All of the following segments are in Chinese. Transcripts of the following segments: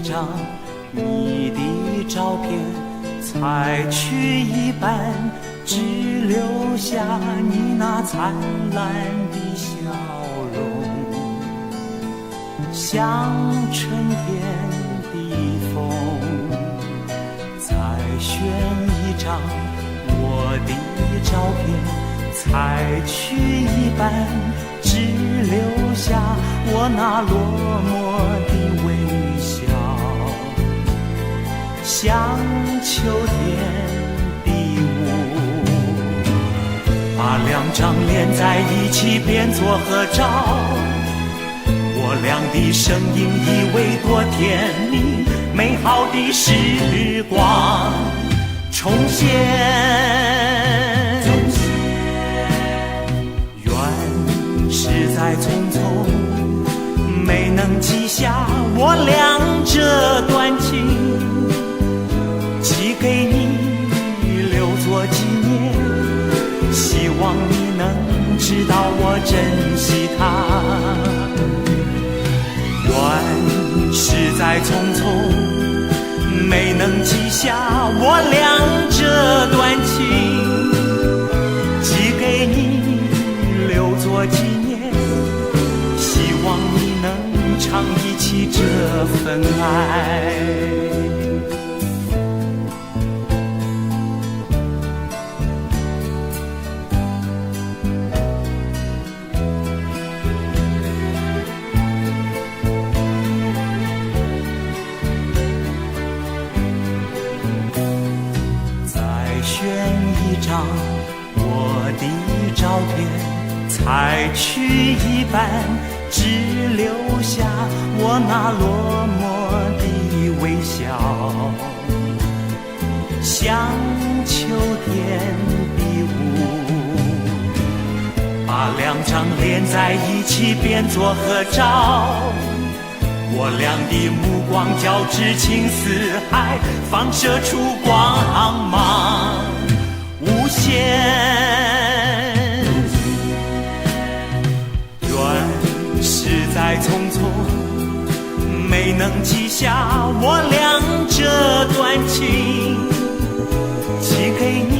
张你的照片，采去一半，只留下你那灿烂的笑容，像春天的风。再选一张我的照片，采去一半，只留下我那落寞的微笑，像秋天的雾。把两张连在一起变作合照，我俩的声音以为多甜蜜，美好的时光重现。愿是在匆匆，没能记下我俩这段情，寄给你留作纪念，希望你能知道我珍惜它。愿是在匆匆，没能记下我俩这段情，寄给你留作纪念，希望你能常忆起这份爱。我的照片，采去一半，只留下我那落寞的微笑，像秋天的雾。把两张连在一起变作合照，我俩的目光交织，情似海，放射出光芒无限。愿是在匆匆，没能记下我俩这段情，寄给你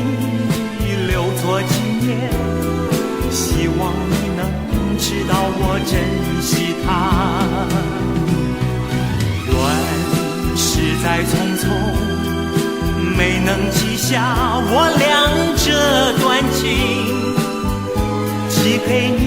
留作纪念，希望你能知道我珍惜它。愿是在匆匆，没能记下我俩这段情，寄给你